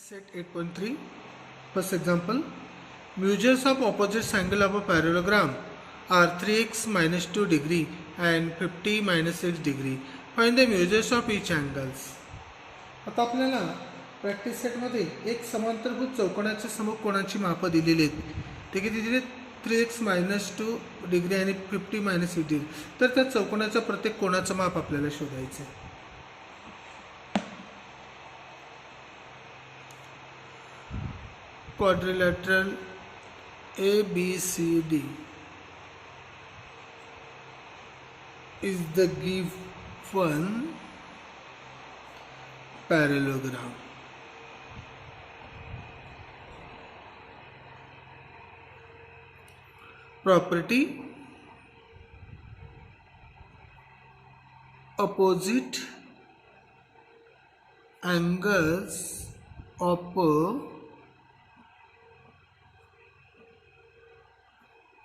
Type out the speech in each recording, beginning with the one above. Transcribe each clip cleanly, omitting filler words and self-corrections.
Set 8.3. First example. Measures of opposite angle of a parallelogram are 3x minus 2 degree and 50 minus 6 degree. Find the measures of each angles. आता आपल्याला practice सेटमध्ये एक समांतरभुज चौकोनाच्या समकोणाची मापं दिलेली आहेत. ते किती दिले? 3x मायनस 2 डिग्री आणि 50 मायनस 6 डिग्री. तर त्या चौकोनाच्या प्रत्येक कोणाचं माप आपल्याला शोधायचं आहे. Quadrilateral ABCD is the given parallelogram. Property: opposite angles of a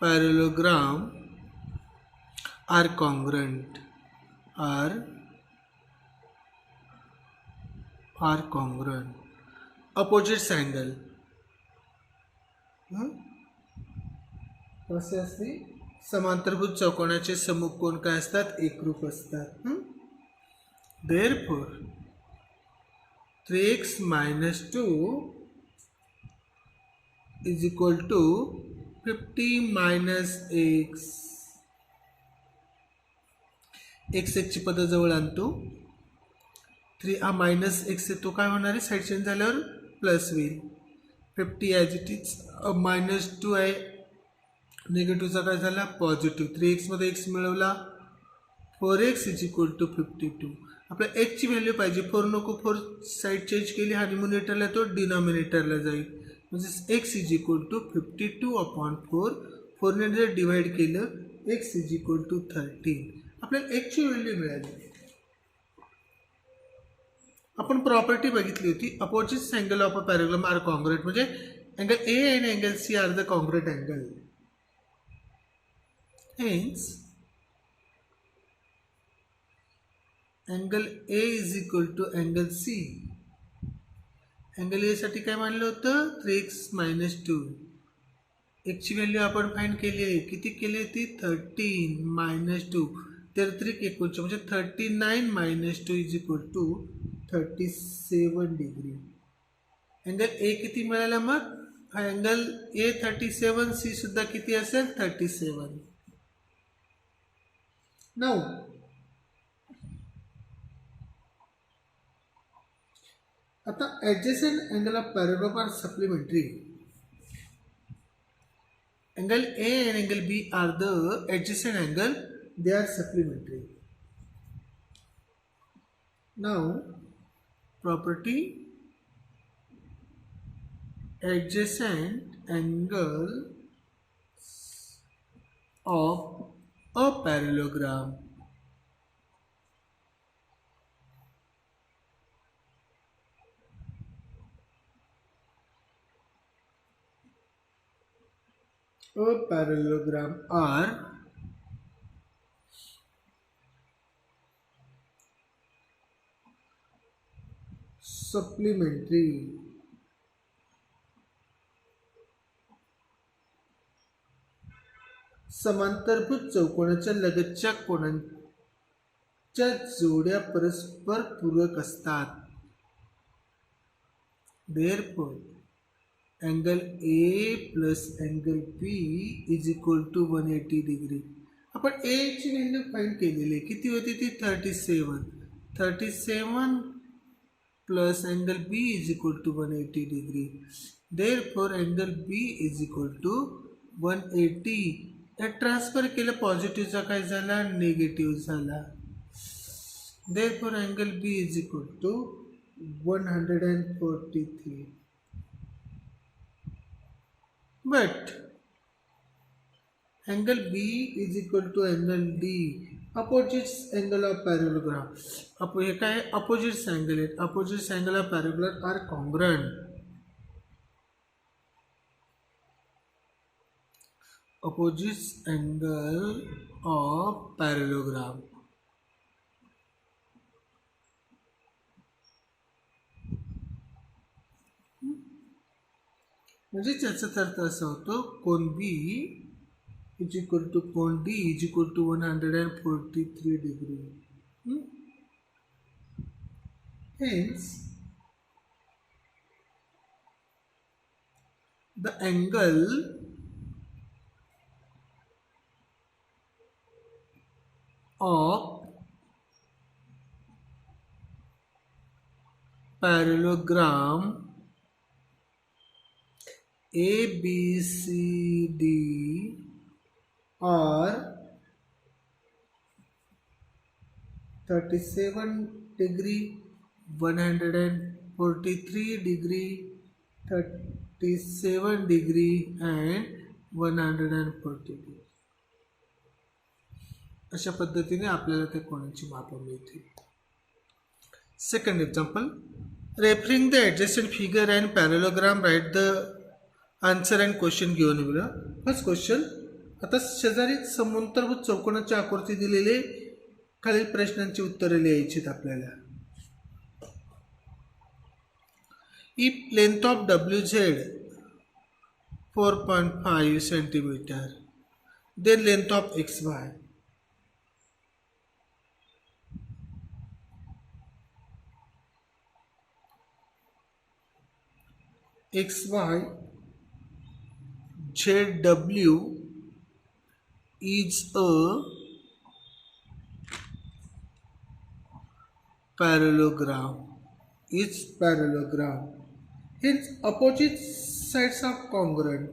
parallelogram are congruent. Are congruent. Opposite angle कसे असते? समांतरभुज चौकोनाचे समकोण काय असतात? एकरूप असतात. Therefore 3x minus 2 is equal to 50 minus x. x ची पद जवळ आणतो. 3 हा मायनस एक्स आहे, तो काय होणार आहे? साईड चेंज झाल्यावर प्लस होईल. 50 ॲज इट इज मायनस 2 आहे, निगेटिव्हचा काय झाला? पॉझिटिव्ह. 3x मध्ये x मिळवला. 4x is equal to 52. आपल्या एक्सची व्हॅल्यू पाहिजे. 4 नको, 4 साईड चेंज केली, हा न्यूमरेटरला तो डिनॉमिनेटरला जाईल. म्हणजे x is equal to 52 upon 4. 4ने जर डिवाइड केलं, x इज इक्वल टू 13. आपल्याला एक्सची व्हॅल्यू मिळाली. आपण प्रॉपर्टी बघितली होती. Opposite angle of a parallelogram are congruent, म्हणजे अँगल ए आणि angle C are the congruent angle. Hence angle A is equal to angle C. Angle A साठी काय मानलं होतं? 3x minus 2. एक्सची व्हॅल्यू आपण फाइंड केली आहे. किती केली ती? 13 मायनस 2. 33 एकोणचे म्हणजे 39 minus 2 is equal to 37 degree. Angle A किती मिळाला मग? हा अँगल ए 37, सी सुद्धा किती असेल? 37. नाउ आता adjacent angle of paragraph are supplementary. Angle A and angle B are the adjacent angle. They are supplementary. Now, property: adjacent angle of a parallelogram are supplementary. समांतरभुज चौकोनाच्या लगतच्या कोणांच्या जोड्या परस्पर पूरक असतात. Therefore angle A plus angle B is equal to 180 degree. आपण A ची व्हॅल्यू फाइंड केलेली आहे. किती होती ती? 37. 37 plus angle B is equal to 180 degree. Therefore angle B is equal to 180. Transfer केलं, पॉझिटिव्हचा काय झाला? निगेटिव्ह झाला. Therefore angle B is equal to 143. But angle B is equal to angle D, opposite angle of parallelogram. हे काय? opposite angle आहेत. opposite angle of parallelogram are congruent. Opposite angle of parallelogram म्हणजे त्याचा अर्थ असा होतो कोन B is equal to कोन D is equal to 143 degree. Hence, the angle of parallelogram ABCD are 37 degree, 143 degree, 37 degree and 140 degree. अशा पद्धतीने आपल्याला त्या कोणाची मापं मिळतील. Second example, referring the adjacent figure and पॅरेलोग्राम write the answer and question given below. First question, आता शेजारी समांतरभुज चौकोनाची आकृती दिलेले खालील प्रश्नांची उत्तरे लिहायची आहेत आपल्याला. If length of WZ 4.5 centimetre, then length of XY ZW is a parallelogram. Hence opposite sides are congruent.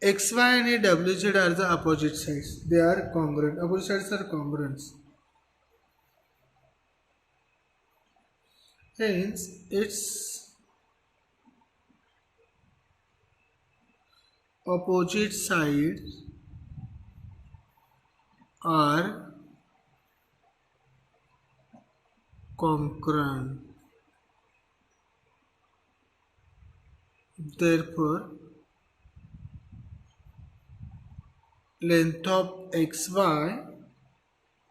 XY and WZ are the opposite sides. They are congruent. Opposite sides are congruent. Hence its opposite sides are congruent. Therefore, length of XY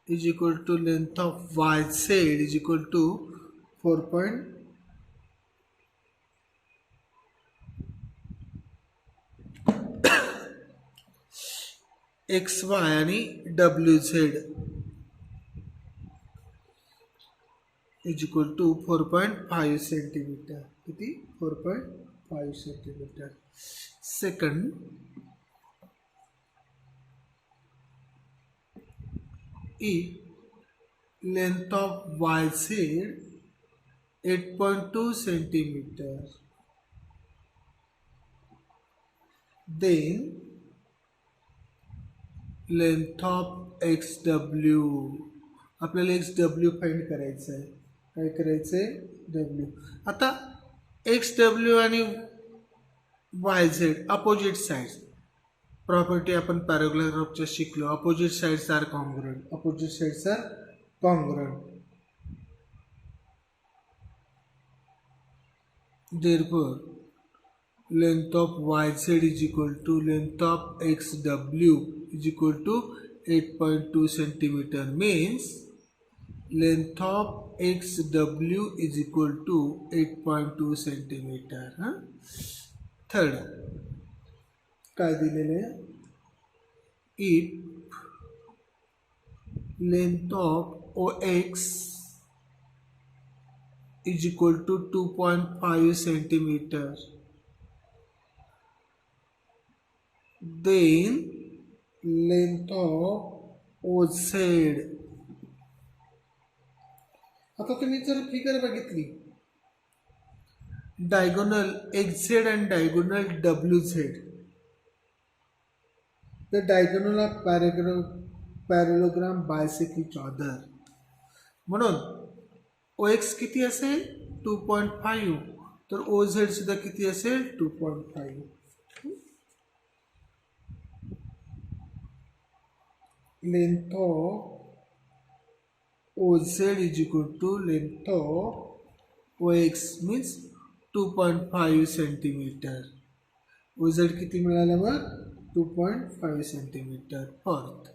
is equal to length of YZ is equal to 4. XY आणि WZ is equal to 4.5 centimetre. किती? 4.5 centimetre. Second, if length of YZ 8.2 centimeter, then length of XW, आपल्याला XW find करायचं आहे. काय करायचं आहे? W. आता XW आणि YZ अपोजिट साइड्स प्रॉपर्टी आपण पॅराग्राफच्या शिकलो. Opposite sides are congruent. Opposite sides are congruent. Therefore, length of YZ is equal to length of XW is equal to 8.2 centimeter. Means length of XW is equal to 8.2 centimeter. Third, काय दिलेले? If length of OX is equal to 2.5 centimeter, then length of OZ. आता तुम्ही जर figure बघितली, diagonal XZ and diagonal WZ, the diagonal of parallelogram bisect each other. म्हणून OX किती असेल? 2.5. तर OZ सुद्धा किती असेल? 2.5. length of OZ is equal to length of OX means 2.5 centimeter. OZ किती मिळालं मग? 2.5 centimeter. Fourth,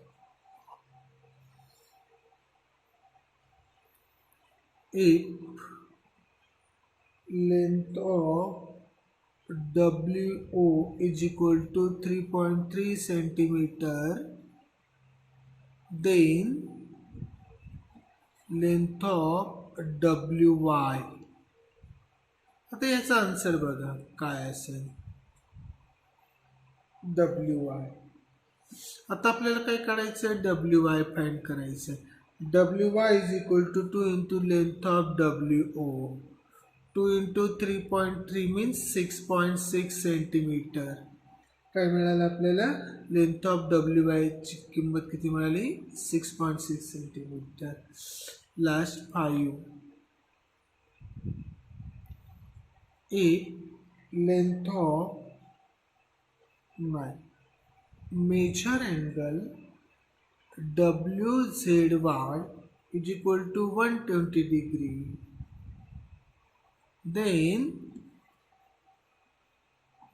if length of WO is equal to 3.3 centimeter, then length of WY. आता याचा आन्सर बघा काय असेल. WY. आता आपल्याला काय काढायचं आहे, WY फाइंड करायचं आहे. WY is equal to 2 into length of WO. 2 into 3.3 means 6.6 centimeter. काय मिळालं आपल्याला, लेंथ ऑफ WY ची किंमत किती मिळाली, 6.6 centimetre. Last 5. if length of my measure angle WZY is equal to 120 degree, then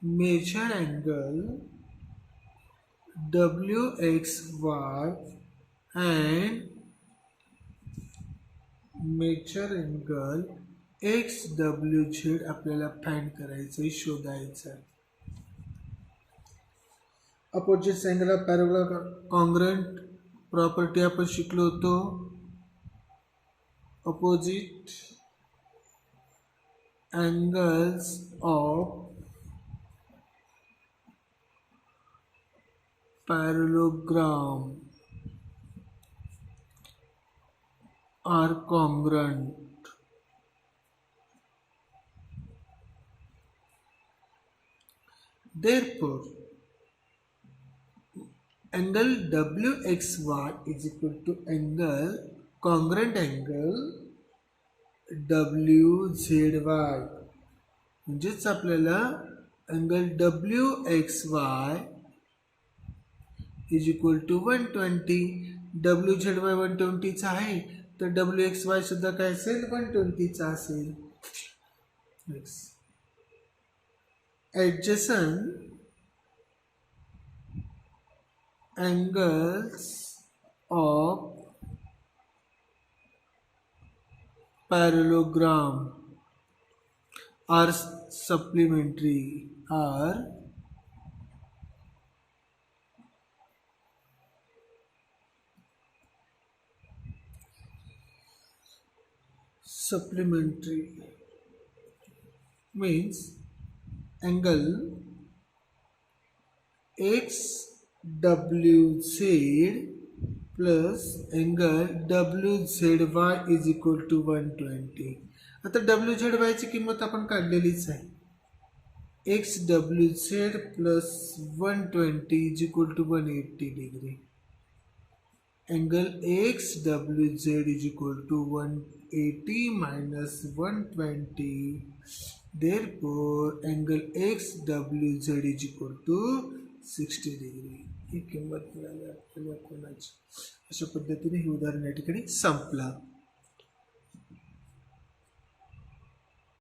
measure angle WXY and measure angle XWZ आपल्याला find करायचं आहे, शोधायचं आहे. Opposite angle of parabola congruent property आपण शिकलो होतो. Opposite angles of parallelogram are congruent. Therefore, angle WXY is equal to angle congruent angle WZY. म्हणजेच आपल्याला angle WXY is equal to 120. WZY 120चा आहे तर WXY सुद्धा काय असेल, 120चा असेल. Next, adjacent angles of parallelogram are supplementary. Supplementary means angle XWZ plus angle WZY is equal to 120. आता WZY ची किंमत आपण काढलेलीच आहे. XWZ plus 120 is equal to 180 degree. Angle XWZ is equal to 180 minus 120. Therefore, angle XWZ is equal to 60 degree. ही किंमत मिळाली आपल्याला कोणाची. अशा पद्धतीने हे उदाहरण या ठिकाणी संपला.